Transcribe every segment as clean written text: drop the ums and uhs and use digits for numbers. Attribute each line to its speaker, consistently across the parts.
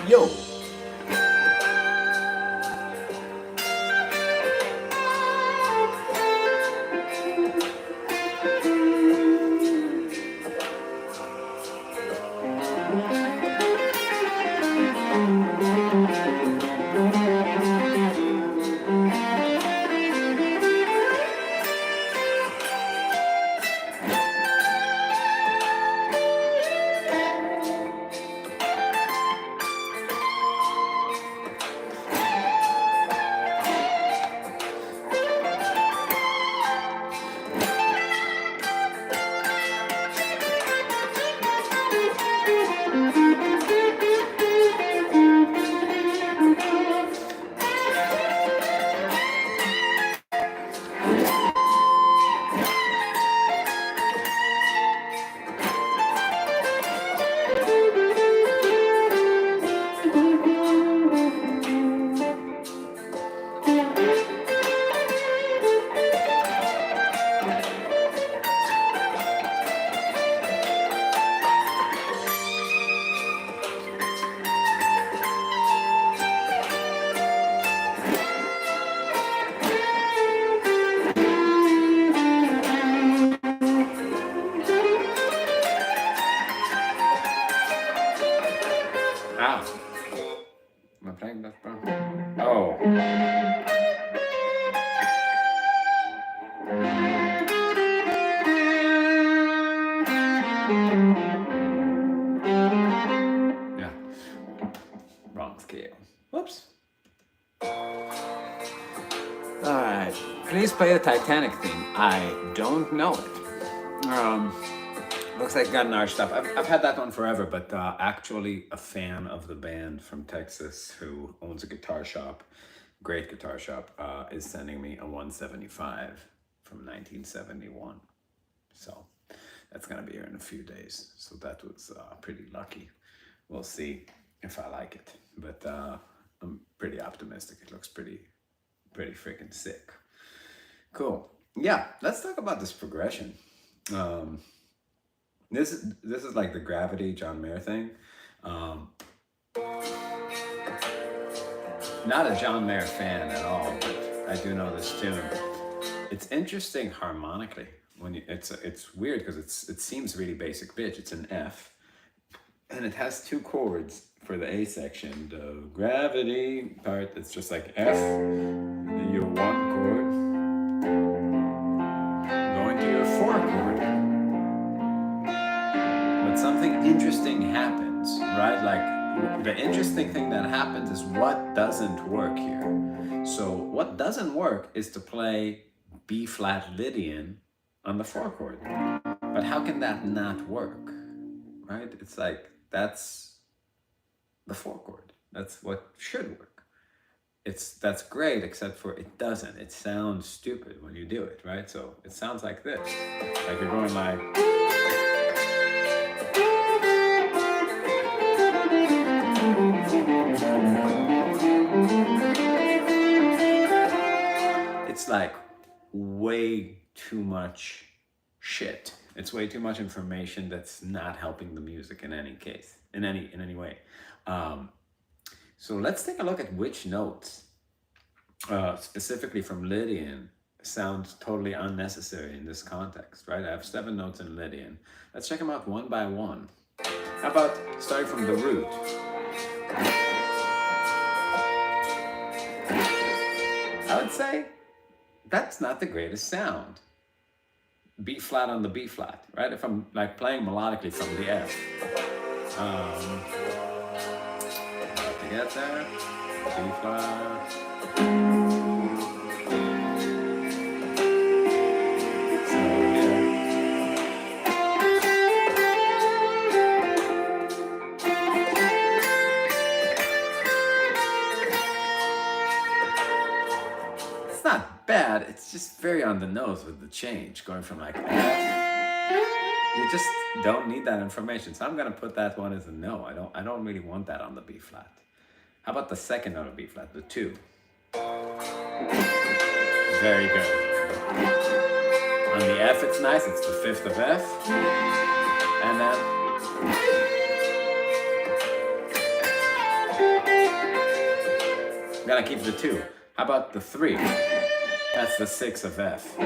Speaker 1: Yo! Ow. Am I playing that wrong? Oh. Yeah. Wrong scale. Whoops. Alright. Please play the Titanic theme. I don't know it. Looks like got an arched up. I've had that one forever, but actually a fan of the band from Texas who owns a guitar shop, great guitar shop, is sending me a 175 from 1971. So that's gonna be here in a few days. So that was pretty lucky. We'll see if I like it, but I'm pretty optimistic. It looks pretty freaking sick. Cool. Yeah, let's talk about this progression. This is like the Gravity John Mayer thing. Not a John Mayer fan at all, but I do know this tune. It's interesting harmonically. When it's weird because it seems really basic pitch. It's an F, and it has two chords for the A section. The gravity part, it's just like F, your one chord, going to your four chord. But something interesting happens, right? Like the interesting thing that happens is what doesn't work here. So what doesn't work is to play B flat Lydian on the four chord. But how can that not work, right? It's like, that's the four chord. That's what should work. That's great, except for it doesn't. It sounds stupid when you do it, right? So it sounds like this. Like you're going like... It's like way too much shit. It's way too much information that's not helping the music in any case, in any way. So let's take a look at which notes, specifically from Lydian, sound totally unnecessary in this context, right? I have 7 notes in Lydian. Let's check them out one by one. How about starting from the root? I would say that's not the greatest sound. B flat on the B flat, right? If I'm like playing melodically from the F. About to get there. B flat. So here. It's not bad, it's just very on the nose with the change, going from like F. You just don't need that information. So I'm gonna put that one as a no. I don't really want that on the B flat. How about the second note of B flat, the 2? Very good. On the F it's nice, it's the 5th of F. And then Gotta keep the 2. How about the 3? That's the 6 of F.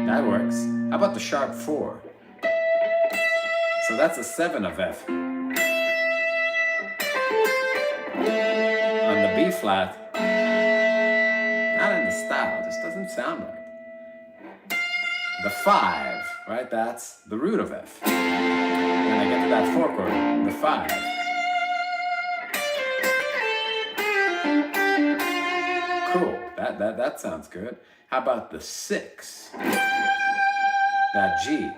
Speaker 1: That works. How about the sharp 4? So that's a 7 of F. On the B flat, not in the style, just doesn't sound right. The 5, right? That's the root of F. When I get to that 4 chord, the 5. Cool, that sounds good. How about the 6? That G.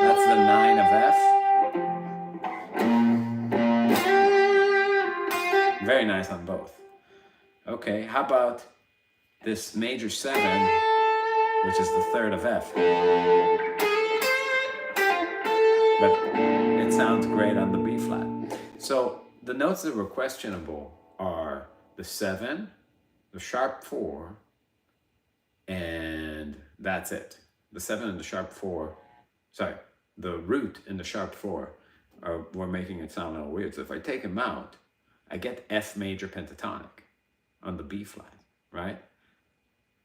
Speaker 1: That's the 9 of F. Very nice on both. Okay, how about this major 7, which is the 3rd of F? But it sounds great on the B flat. So the notes that were questionable are the 7, the sharp 4, and that's it. The 7 and the sharp 4, sorry, the root and the sharp 4 were making it sound a little weird. So if I take them out, I get F major pentatonic on the B flat, right?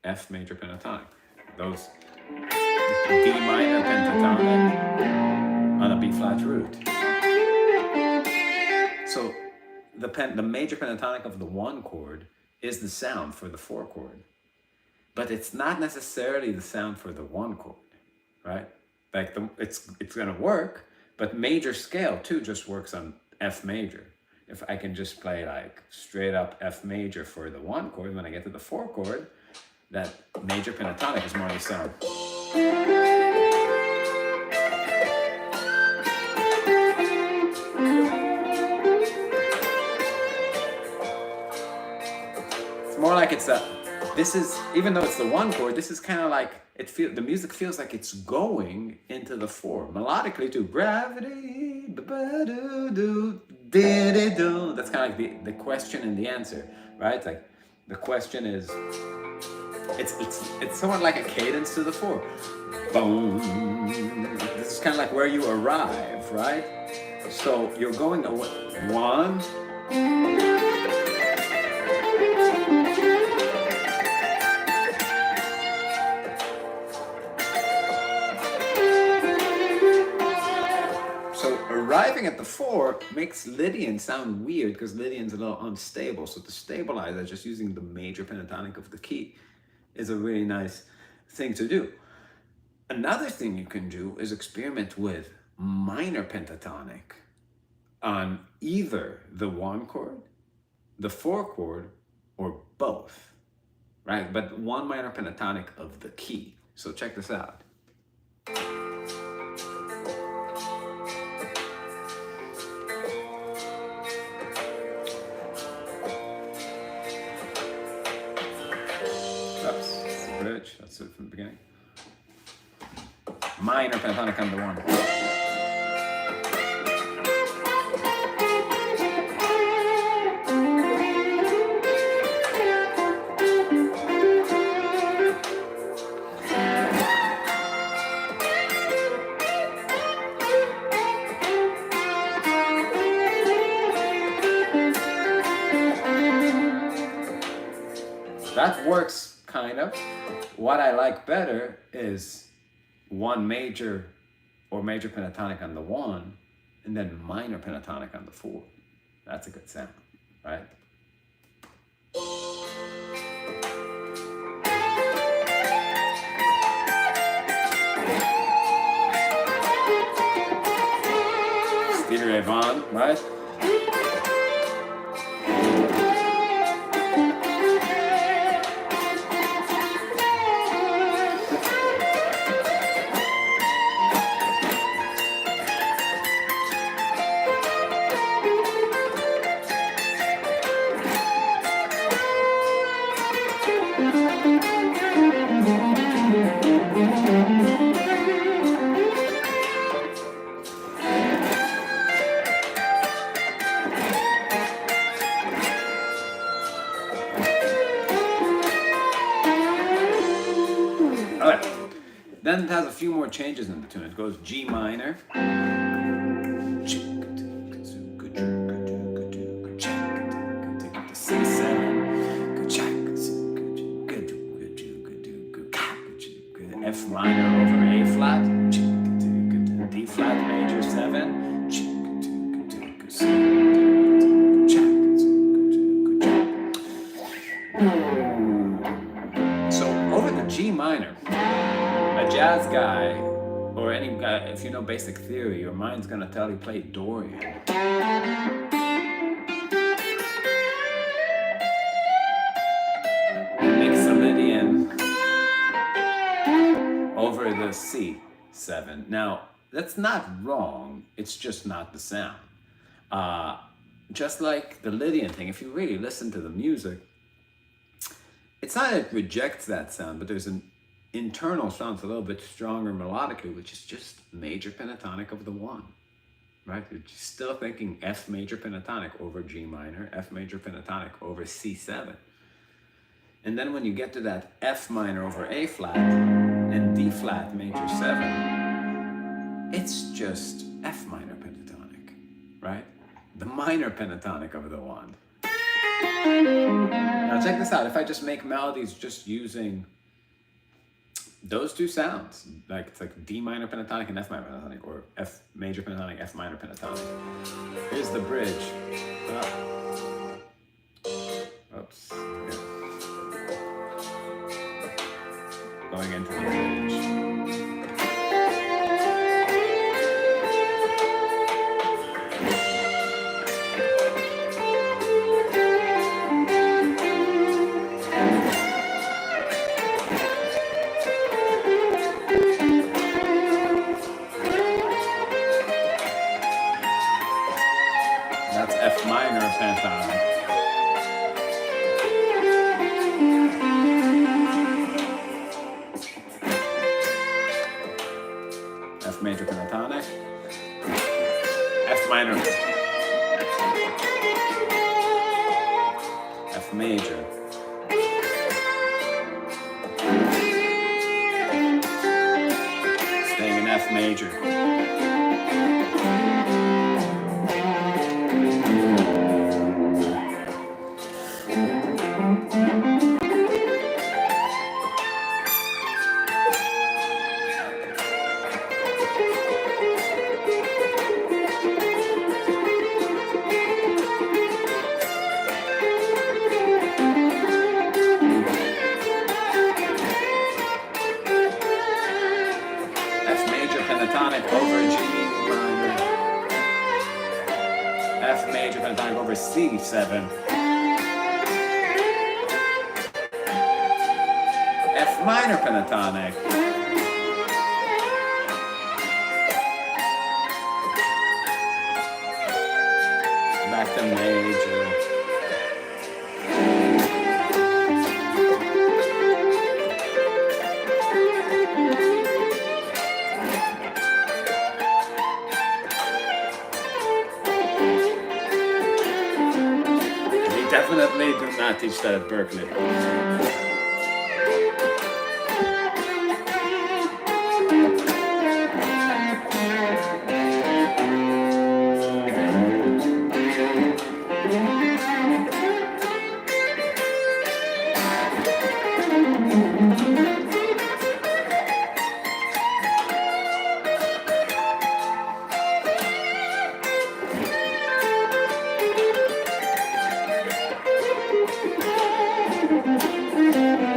Speaker 1: F major pentatonic. Those D minor pentatonic on a B flat root. So the major pentatonic of the 1 chord is the sound for the 4 chord. But it's not necessarily the sound for the 1 chord, right? Like it's gonna work, but major scale too just works on F major. If I can just play like straight up F major for the 1 chord, when I get to the 4 chord, that major pentatonic is more the sound. It's more like this is, even though it's the 1 chord, this is kind of like, the music feels like it's going into the 4. Melodically too. Gravity, that's kind of like the question and the answer, right? It's like, the question is, it's somewhat like a cadence to the 4. Boom. This is kind of like where you arrive, right? So you're going away. 1. Arriving at the 4 makes Lydian sound weird because Lydian's a little unstable. So to stabilize it, just using the major pentatonic of the key is a really nice thing to do. Another thing you can do is experiment with minor pentatonic on either the 1 chord, the 4 chord, or both, right? But 1 minor pentatonic of the key. So check this out. Bridge, that's it from the beginning. Minor pentatonic on the 1. That works kind of. What I like better is 1 major or major pentatonic on the 1 and then minor pentatonic on the 4. That's a good sound, right? Stevie Ray Vaughan, right? Then it has a few more changes in the tune. It goes G minor, guy, or any guy, if you know basic theory, your mind's gonna tell you play Dorian. Mixolydian over the C7. Now, that's not wrong, it's just not the sound. Just like the Lydian thing, if you really listen to the music, it's not that it rejects that sound, but there's an internal sound that's a little bit stronger melodically, which is just major pentatonic of the 1, right? You're still thinking F major pentatonic over G minor, F major pentatonic over C7. And then when you get to that F minor over A flat and D flat major 7, it's just F minor pentatonic, right? The minor pentatonic of the 1. Now check this out, if I just make melodies just using those two sounds, like it's like D minor pentatonic and F minor pentatonic, or F major pentatonic, F minor pentatonic. Here's the bridge. Oops. Here. Going into the bridge. That's F minor pentatonic. F major pentatonic. F minor. F major. Staying in F major. Pentatonic over G minor, F major pentatonic over C7, F minor pentatonic, back to major. Definitely do not teach that at Berkeley.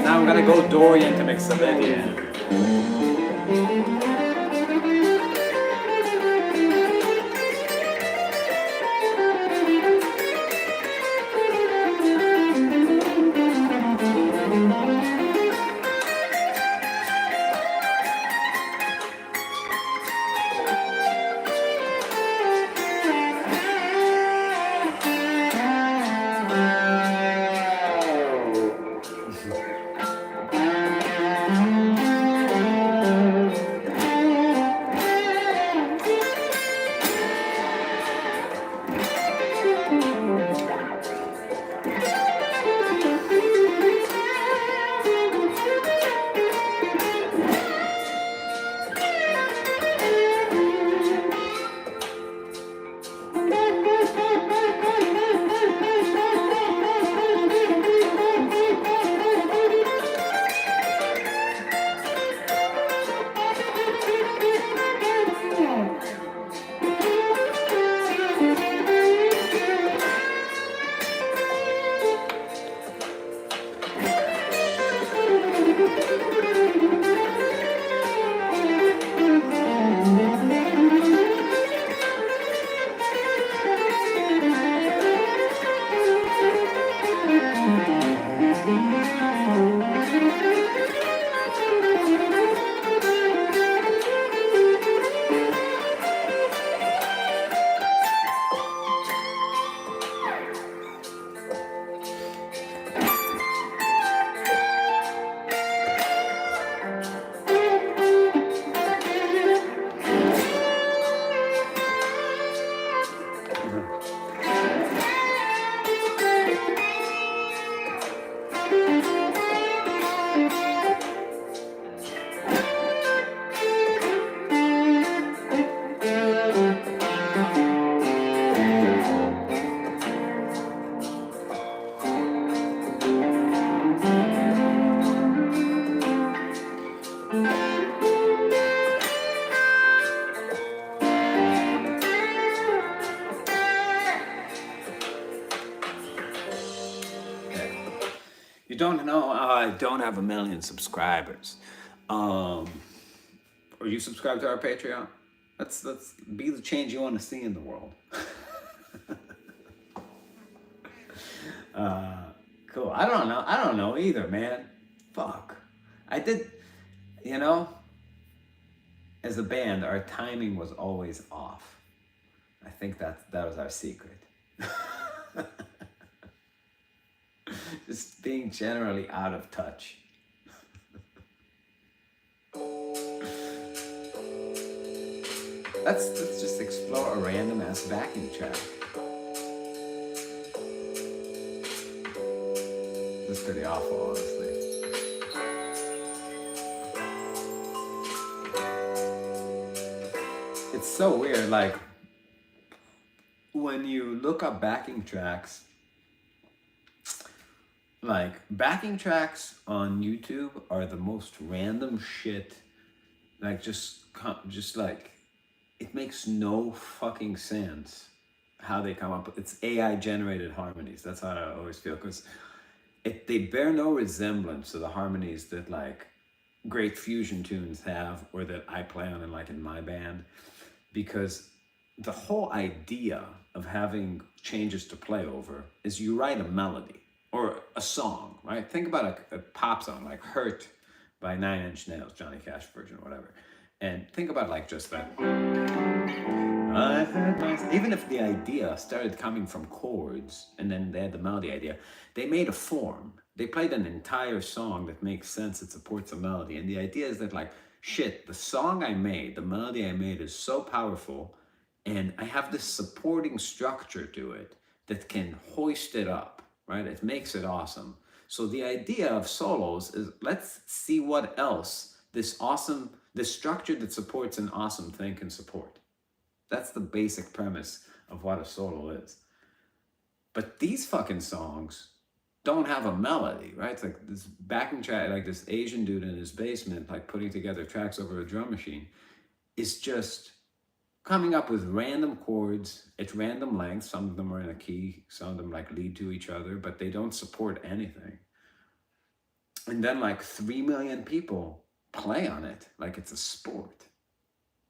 Speaker 1: Now I'm gonna go Dorian to Mixolydian. you don't know, I don't have 1 million subscribers. Are you subscribed to our Patreon? Let's be the change you want to see in the world. Cool. I don't know either, man. Fuck. I did, you know, as a band, our timing was always off. I think that was our secret. Just being generally out of touch. Let's just explore a random ass backing track. This is pretty awful, honestly. It's so weird, like when you look up backing tracks, like backing tracks on YouTube are the most random shit. Like just like, it makes no fucking sense how they come up with, it's AI generated harmonies. That's how I always feel, because they bear no resemblance to the harmonies that like great fusion tunes have, or that I play on in my band, because the whole idea of having changes to play over is you write a melody or a song, right? Think about a pop song like Hurt by 9 Inch Nails, Johnny Cash version, whatever. And think about like just that. Even if the idea started coming from chords and then they had the melody idea, they made a form. They played an entire song that makes sense, that supports a melody. And the idea is that like, shit, the song I made, the melody I made is so powerful, and I have this supporting structure to it that can hoist it up, right? It makes it awesome. So the idea of solos is, let's see what else this structure that supports an awesome thing can support. That's the basic premise of what a solo is. But these fucking songs don't have a melody, right? It's like this backing track, like this Asian dude in his basement, like putting together tracks over a drum machine, is just coming up with random chords at random lengths. Some of them are in a key, some of them like lead to each other, but they don't support anything. And then like 3 million people play on it like it's a sport.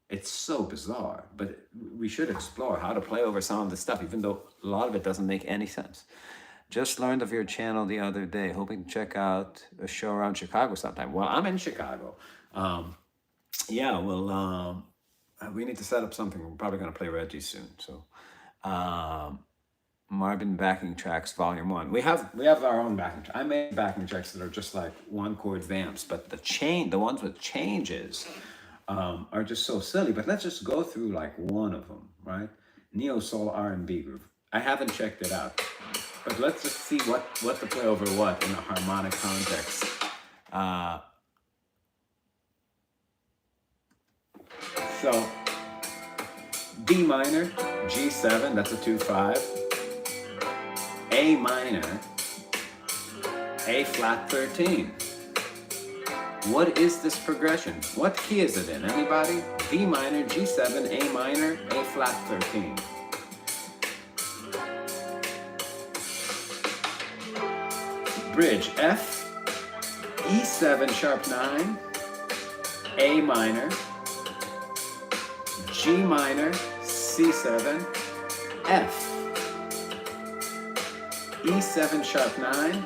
Speaker 1: It's so bizarre, but we should explore how to play over some of this stuff, even though a lot of it doesn't make any sense. Just learned of your channel the other day, hoping to check out a show around Chicago sometime. Well, I'm in Chicago. Yeah, well, we need to set up something. We're probably going to play Reggie soon. So, Marvin backing tracks, volume 1. We have our own backing tracks. I made backing tracks that are just like one chord vamps, but the ones with changes are just so silly. But let's just go through like one of them, right? Neo Soul R&B groove. I haven't checked it out, but let's just see what to play over what in a harmonic context. So D minor, G7, that's a 2/5. A minor, A flat 13. What is this progression? What key is it in? Anybody? D minor, G7, A minor, A flat 13. Bridge F, E7 sharp 9, A minor, G minor, C7, F. E7 sharp 9,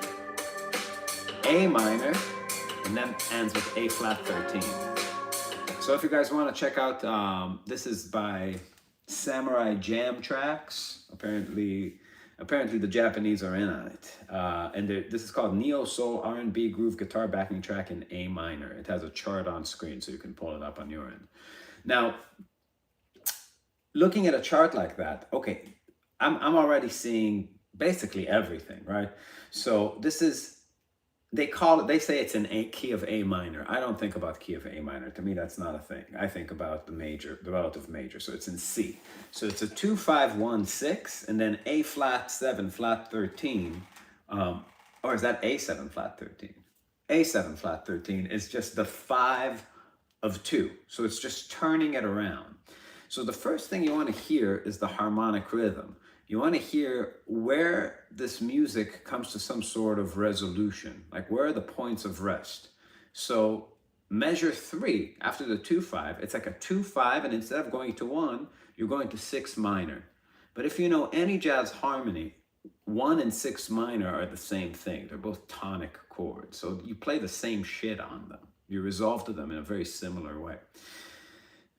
Speaker 1: A minor, and then ends with A flat 13. So if you guys want to check out, this is by Samurai Jam Tracks. Apparently the Japanese are in on it. And this is called Neo Soul R&B Groove Guitar Backing Track in A minor. It has a chart on screen, so you can pull it up on your end. Now, looking at a chart like that, okay, I'm already seeing basically everything, right? So this is, they say it's an A key of A minor. I don't think about key of A minor. To me, that's not a thing. I think about the relative major. So it's in C. So it's a 2, 5, 1, 6, and then A flat 7 flat 13. Or is that A7 flat 13? A7 flat 13 is just the 5 of 2. So it's just turning it around. So the first thing you want to hear is the harmonic rhythm. You want to hear where this music comes to some sort of resolution, like where are the points of rest. So measure 3 after the 2-5, it's like a 2-5, and instead of going to 1, you're going to 6 minor. But if you know any jazz harmony, 1 and 6 minor are the same thing. They're both tonic chords. So you play the same shit on them. You resolve to them in a very similar way.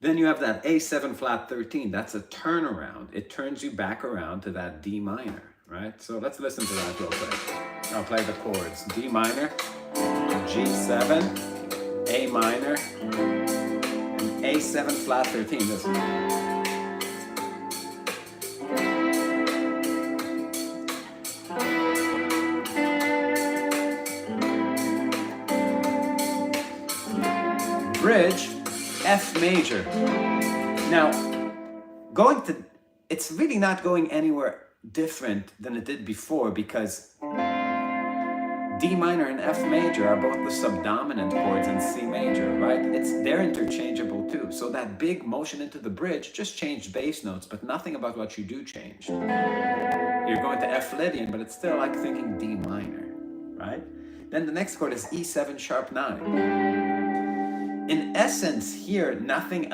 Speaker 1: Then you have that A7 flat 13. That's a turnaround. It turns you back around to that D minor, right? So let's listen to that real quick. I'll play the chords. D minor, G7, A minor, and A7 flat 13. Listen. Bridge, F major. Now, it's really not going anywhere different than it did before, because D minor and F major are both the subdominant chords in C major, right? They're interchangeable too. So that big motion into the bridge just changed bass notes, but nothing about what you do changed. You're going to F Lydian, but it's still like thinking D minor, right? Then the next chord is E7 sharp 9. In essence here, nothing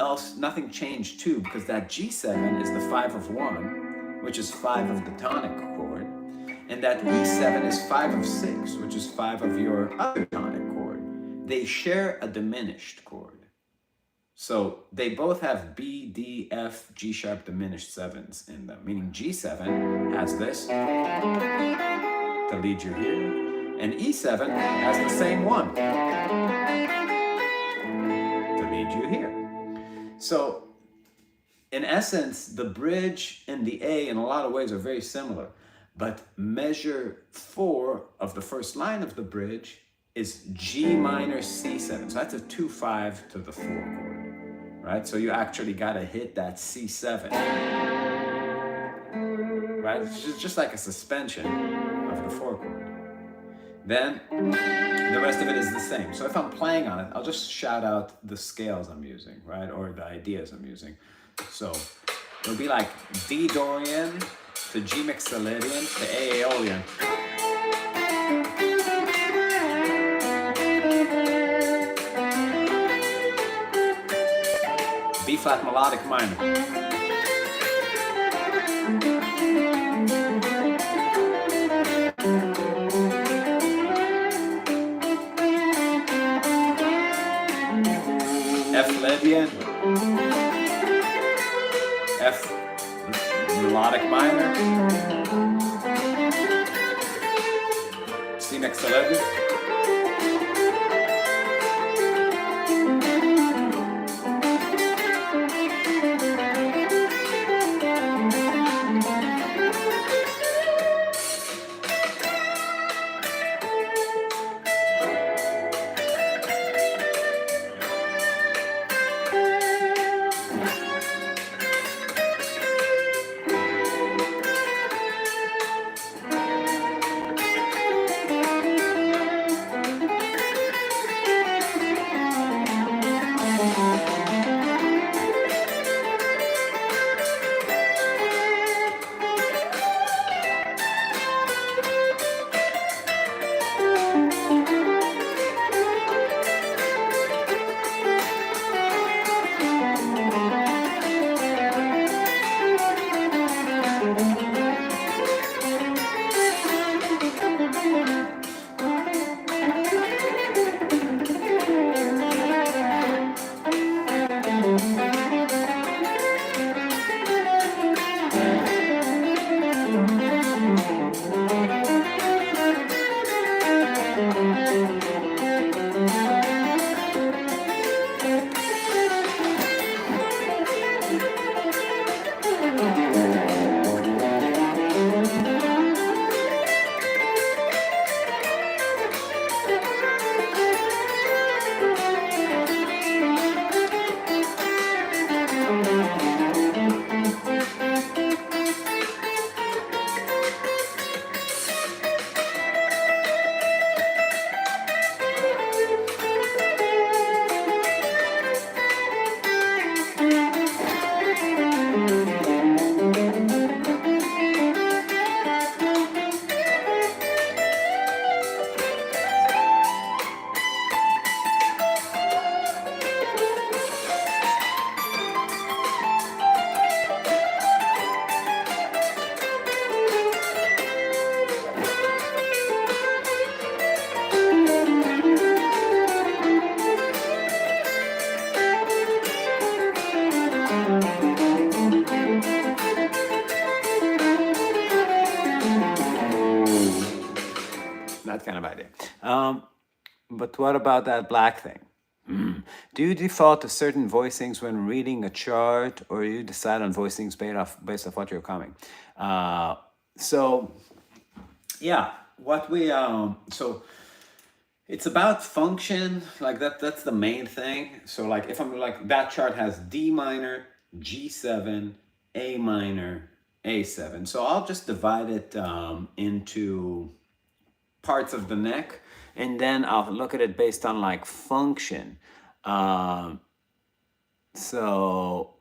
Speaker 1: changed too, because that G7 is the 5 of 1, which is 5 of the tonic chord, and that E7 is 5 of 6, which is 5 of your other tonic chord. They share a diminished chord. So they both have B, D, F, G sharp diminished 7s in them, meaning G7 has this to lead you here, and E7 has the same one you here. So in essence, the bridge and the A in a lot of ways are very similar, but measure 4 of the first line of the bridge is G minor C7. So that's a 2-5 to the 4 chord, right? So you actually got to hit that C7, right? It's just like a suspension of the 4 chord. Then the rest of it is the same. So if I'm playing on it, I'll just shout out the scales I'm using, right? Or the ideas I'm using. So it'll be like D Dorian to G Mixolydian to A Aeolian. B flat melodic minor. F Lydian, F melodic minor, C Mixolydian, kind of idea. But what about that black thing? Do you default to certain voicings when reading a chart, or you decide on voicings based off what you're coming? So yeah, what we so it's about function, like that's the main thing. So like if I'm like, that chart has D minor, G7, A minor, A7. So I'll just divide it into parts of the neck, and then I'll look at it based on like function. So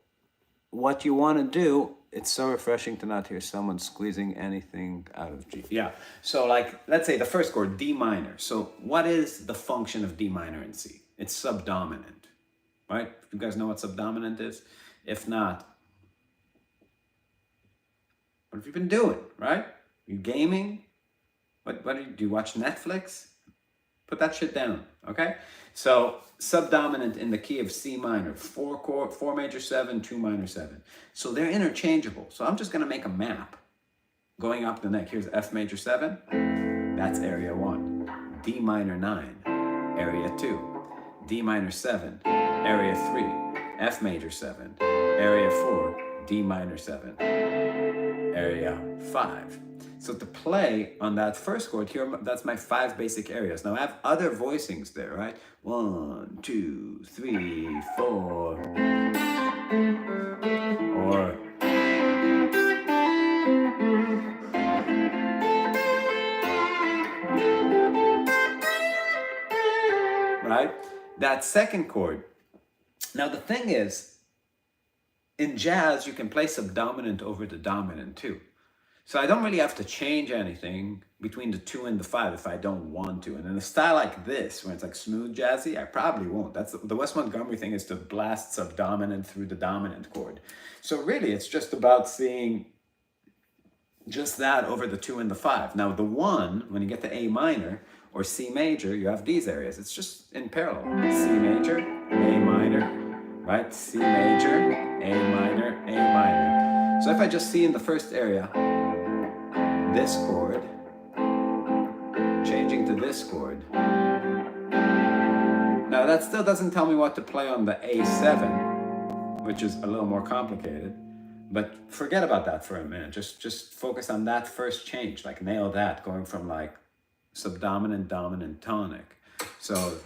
Speaker 1: what you want to do, it's so refreshing to not hear someone squeezing anything out of G. Yeah, so like, let's say the first chord, D minor. So what is the function of D minor in C? It's subdominant, right? You guys know what subdominant is? If not, what have you been doing, right? You gaming? What do you watch Netflix? Put that shit down, okay? So subdominant in the key of C minor, 4 major 7, 2 minor 7. So they're interchangeable. So I'm just gonna make a map going up the neck. Here's F major 7, that's area 1. D minor 9, area 2. D minor 7, area 3. F major 7, area 4. D minor 7, area 5. So to play on that first chord here, that's my 5 basic areas. Now I have other voicings there, right? 1, 2, 3, 4. Or right? That second chord. Now the thing is, in jazz, you can play subdominant over the dominant too. So I don't really have to change anything between the 2 and the 5 if I don't want to. And in a style like this, when it's like smooth jazzy, I probably won't. That's the Wes Montgomery thing, is to blast subdominant through the dominant chord. So really, it's just about seeing just that over the 2 and the 5. Now the 1, when you get to A minor or C major, you have these areas. It's just in parallel. C major, A minor, right? C major, A minor, A minor. So if I just see in the first area, this chord, changing to this chord. Now that still doesn't tell me what to play on the A7, which is a little more complicated, but forget about that for a minute. Just focus on that first change, like nail that, going from like subdominant, dominant, tonic. So,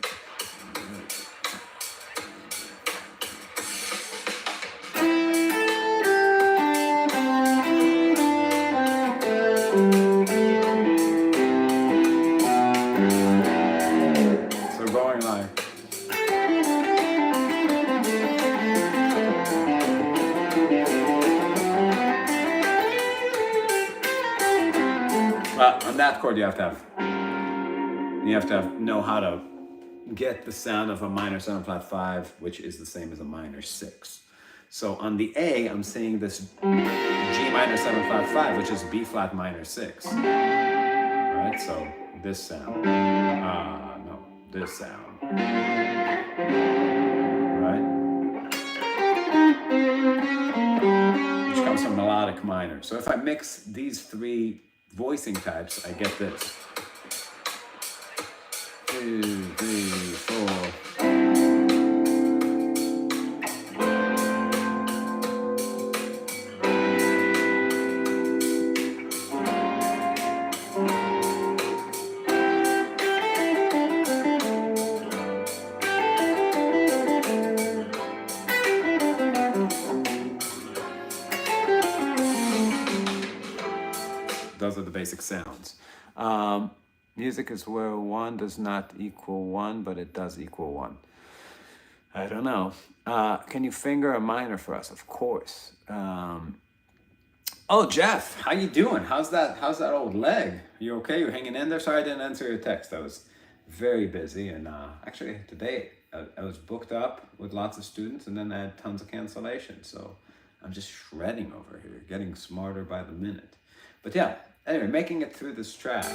Speaker 1: on that chord, you have to know how to get the sound of a minor 7 flat 5, which is the same as a minor 6. So on the A, I'm seeing this G minor 7 flat 5, which is B flat minor 6. Right? So this sound. No, this sound. Right? Which comes from melodic minor. So if I mix these 3 voicing types, I get this. 2, 3, 4. Those are the basic sounds. Music is where 1 does not equal 1, but it does equal 1. I don't know. Can you finger a minor for us? Of course. Oh, Jeff, how you doing? How's that old leg? You okay? You hanging in there? Sorry I didn't answer your text. I was very busy, and actually today I was booked up with lots of students, and then I had tons of cancellations. So I'm just shredding over here, getting smarter by the minute. But yeah, anyway, making it through this track.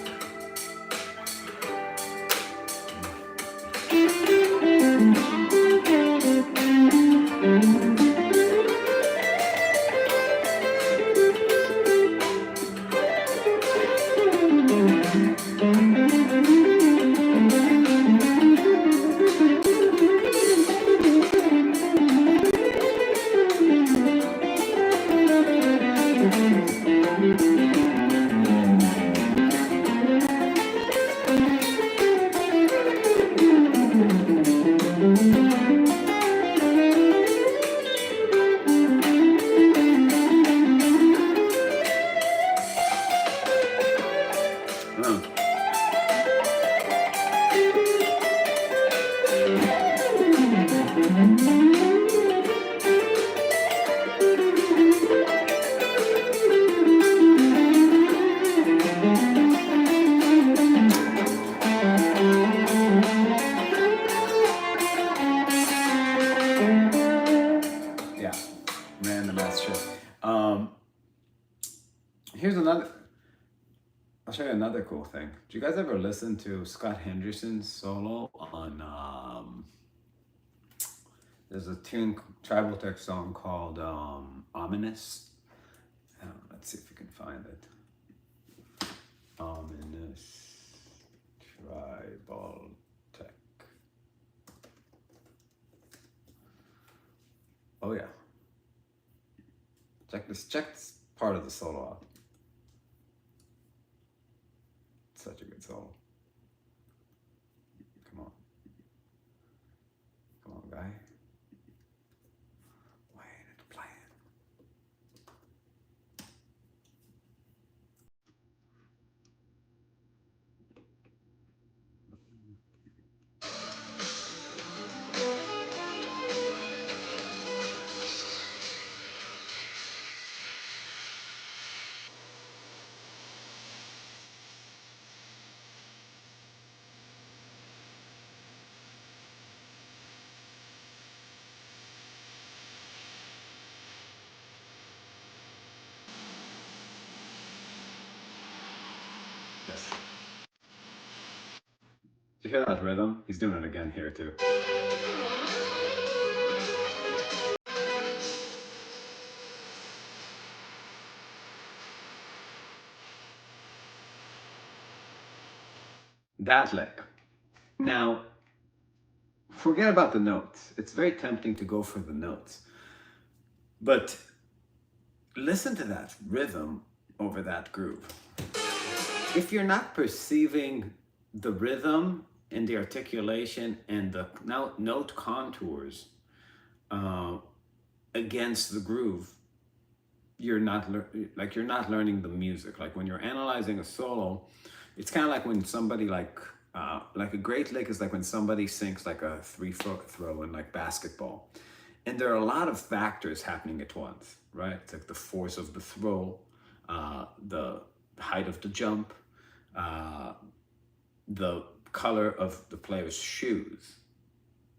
Speaker 1: yeah, random ass shit. Here's another. I'll show you another cool thing. Did you guys ever listen to Scott Henderson's solo on? There's a tribal tech song called "Ominous." Let's see if we can find it. Ominous tribal tech. Oh yeah. Check this part of the solo out. Such a good solo. Come on. Come on, guy. Wait, it's playing. Yes. Did you hear that rhythm? He's doing it again here too. That lick. Now, forget about the notes. It's very tempting to go for the notes. But listen to that rhythm over that groove. If you're not perceiving the rhythm and the articulation and the note contours against the groove, you're not learning the music. Like when you're analyzing a solo, it's kind of like when somebody like a great lick is like when somebody sinks like a 3-foot throw in like basketball. And there are a lot of factors happening at once, right? It's like the force of the throw, the height of the jump, the color of the player's shoes,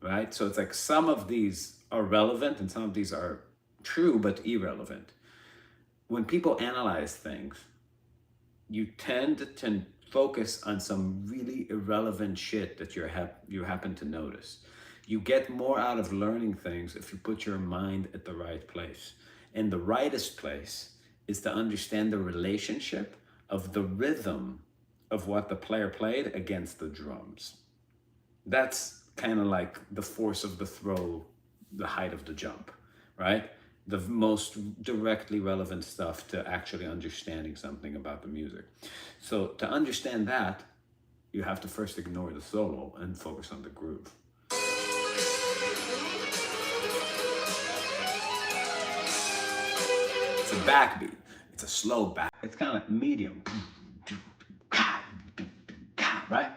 Speaker 1: right? So it's like some of these are relevant and some of these are true but irrelevant. When people analyze things, you tend to focus on some really irrelevant shit that you happen to notice. You get more out of learning things if you put your mind at the right place. And the rightest place is to understand the relationship of the rhythm of what the player played against the drums. That's kind of like the force of the throw, the height of the jump, right? The most directly relevant stuff to actually understanding something about the music. So to understand that, you have to first ignore the solo and focus on the groove. It's a backbeat. It's a slow back. It's kind of like medium. Right?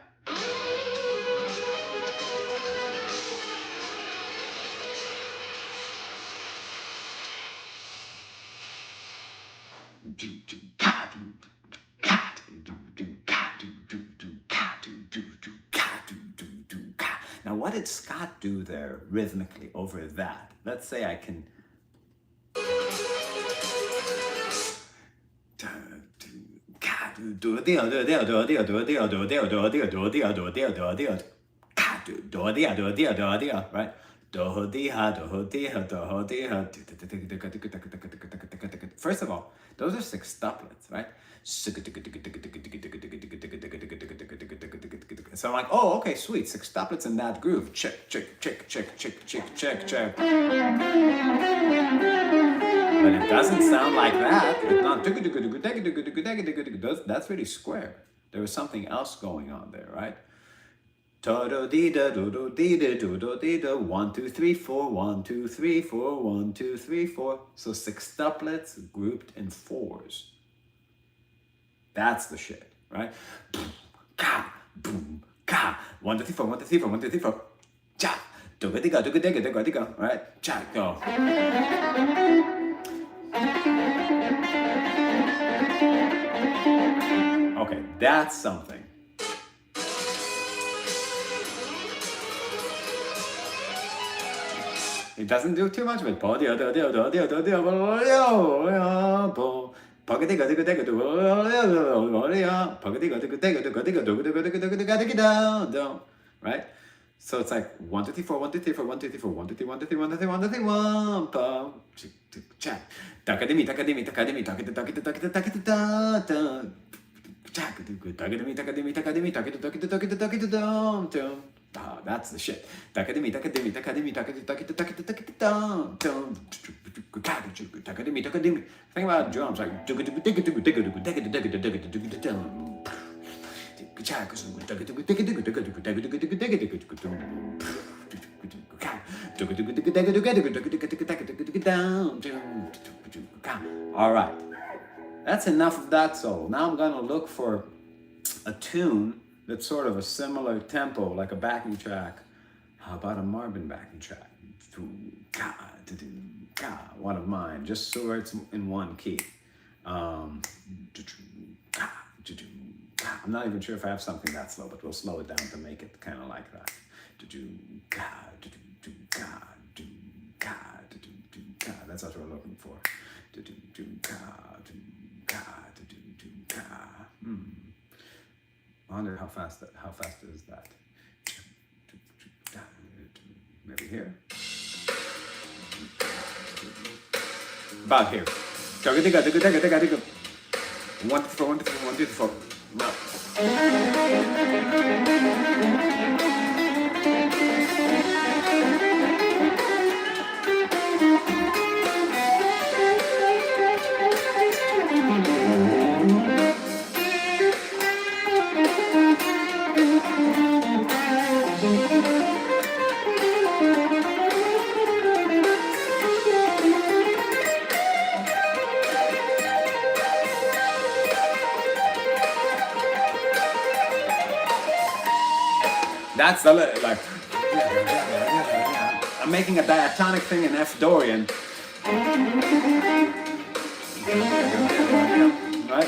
Speaker 1: Now, what did Scott do there rhythmically over that? Let's say I can. Right? First of all, those are sextuplets, right? So I'm like, oh, okay, sweet, sextuplets in that groove. Check, check, check, check, check, check, check, check. But it doesn't sound like that. It's not. That's really square. There was something else going on there, right? 1, 2, 3, 4, 1, 2, 3, 4, 1, 2, 3, 4. So sextuplets grouped in fours. That's the shit, right? Boom, ka, boom, ka. 1, 2, 3, 4, 1, 2, 3, 4, 1, 2, 3, 4. Cha, digga, digga, digga, digga, digga, digga, right? Cha, go. Okay, that's something. It doesn't do too much, but right? So it's like 1 2 3 4 1 2 3 4 1 2 3 4 1 2 3 1 2 3 1 2 3 1 2 3 1 1 check takademi takademi takademi takademi takademi takademi takademi that's the shit. Think about drums like all right. That's enough of that solo. Now I'm gonna look for a tune that's sort of a similar tempo, like a backing track. How about a Marvin backing track? One of mine, just so it's in one key. I'm not even sure if I have something that slow, but we'll slow it down to make it kind of like that. That's what we're looking for. I wonder how fast is that? Maybe here. About here. 1 2 4 1 2 3 1 2 3 4. No. That's the like. I'm making a diatonic thing in F Dorian. Right?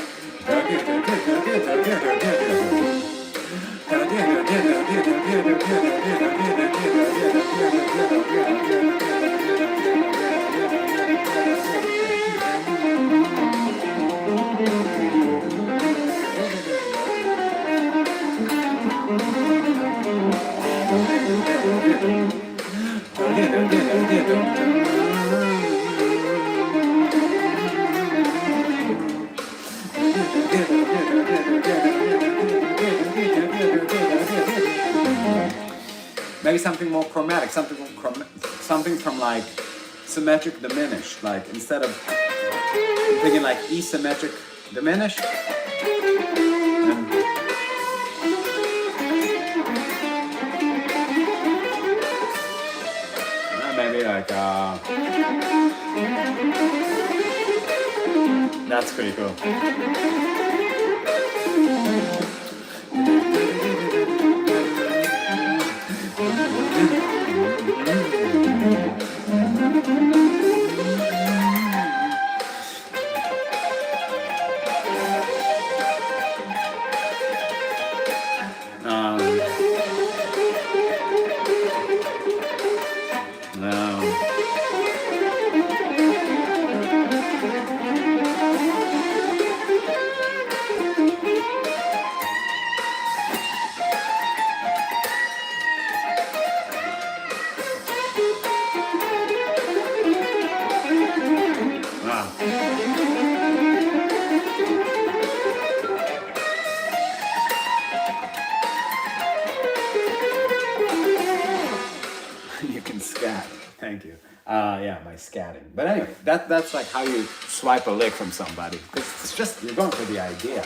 Speaker 1: Maybe something more chromatic, something from like symmetric diminished, like instead of thinking like E symmetric diminished. And maybe like that's pretty cool. Thank you. Yeah, by scatting. But anyway, that's like how you swipe a lick from somebody. It's just, you're going for the idea.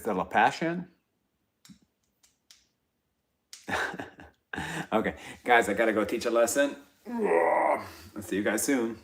Speaker 1: de la passion. Okay, guys, I gotta go teach a lesson. I'll see you guys soon.